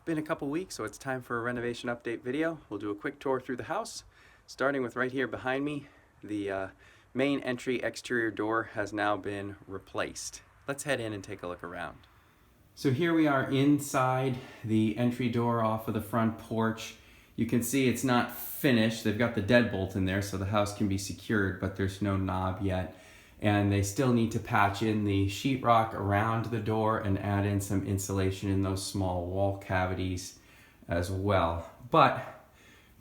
been a couple weeks, so it's time for a renovation update video. We'll do a quick tour through the house, starting with right here behind me. The main entry exterior door has now been replaced. Let's head in and take a look around. So here we are inside the entry door off of the front porch. You can see it's not finished. They've got the deadbolt in there so the house can be secured, but there's no knob yet. And they still need to patch in the sheetrock around the door and add in some insulation in those small wall cavities as well. But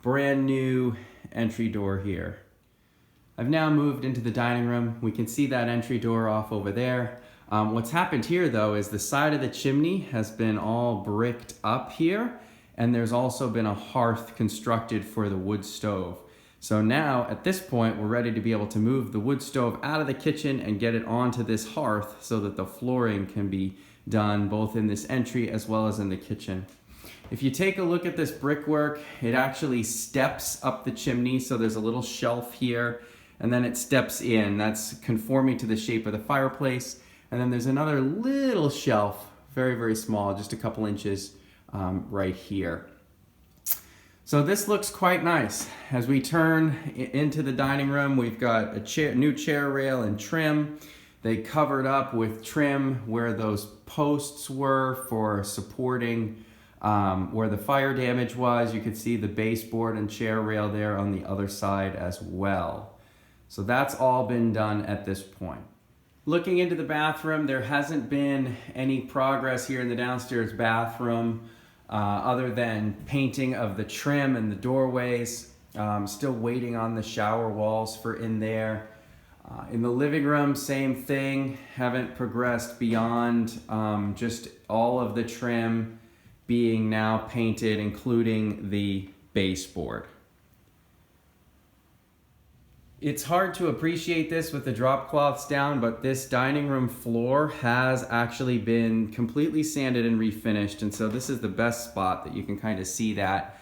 brand new entry door here. I've now moved into the dining room. We can see that entry door off over there. What's happened here though is the side of the chimney has been all bricked up here, and there's also been a hearth constructed for the wood stove. So now, at this point, we're ready to be able to move the wood stove out of the kitchen and get it onto this hearth so that the flooring can be done both in this entry as well as in the kitchen. If you take a look at this brickwork, it actually steps up the chimney, so there's a little shelf here, and then it steps in. That's conforming to the shape of the fireplace. And then there's another little shelf, very, very small, just a couple inches right here. So this looks quite nice. As we turn into the dining room, we've got a new chair rail and trim. They covered up with trim where those posts were for supporting where the fire damage was. You could see the baseboard and chair rail there on the other side as well. So that's all been done at this point. Looking into the bathroom, there hasn't been any progress here in the downstairs bathroom. Other than painting of the trim and the doorways. Still waiting on the shower walls for in there. In the living room, same thing. Haven't progressed beyond just all of the trim being now painted, including the baseboard. It's hard to appreciate this with the drop cloths down, but this dining room floor has actually been completely sanded and refinished, and so this is the best spot that you can kind of see that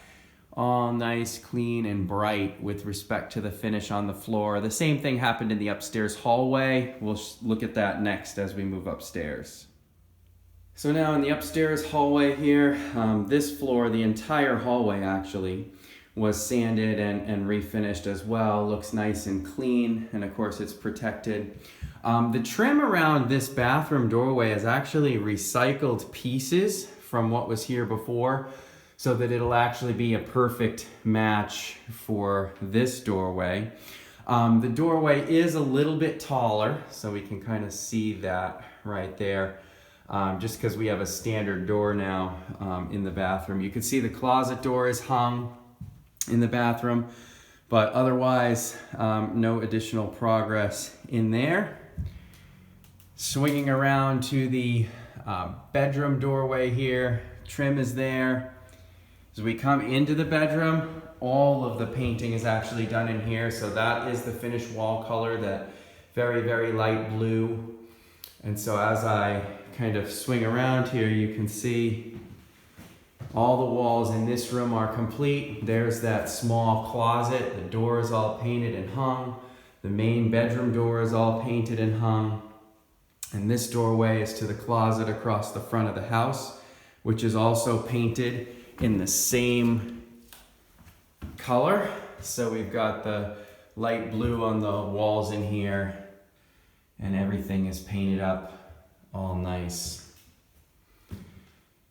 all nice, clean, and bright with respect to the finish on the floor. The same thing happened in the upstairs hallway. We'll look at that next as we move upstairs. So now in the upstairs hallway here, this floor, the entire hallway actually, was sanded and refinished as well. Looks nice and clean, and of course it's protected. The trim around this bathroom doorway is actually recycled pieces from what was here before, so that it'll actually be a perfect match for this doorway. The doorway is a little bit taller, so we can kind of see that right there. Just because we have a standard door now in the bathroom. You can see the closet door is hung in the bathroom, but otherwise no additional progress in there. Swinging around to the bedroom doorway here, trim is there. As we come into the bedroom, all of the painting is actually done in here, so that is the finished wall color, that very, very light blue. And so as I kind of swing around here, you can see all the walls in this room are complete. There's that small closet. The door is all painted and hung. The main bedroom door is all painted and hung. And this doorway is to the closet across the front of the house, which is also painted in the same color. So we've got the light blue on the walls in here, and everything is painted up all nice.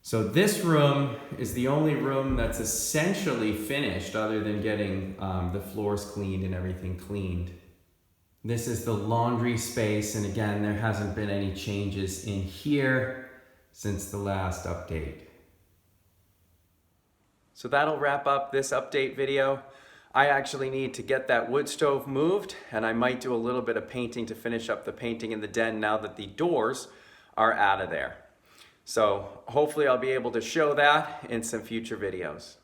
So this room is the only room that's essentially finished other than getting the floors cleaned and everything cleaned. This is the laundry space, and again, there hasn't been any changes in here since the last update. So that'll wrap up this update video. I actually need to get that wood stove moved, and I might do a little bit of painting to finish up the painting in the den now that the doors are out of there. So hopefully I'll be able to show that in some future videos.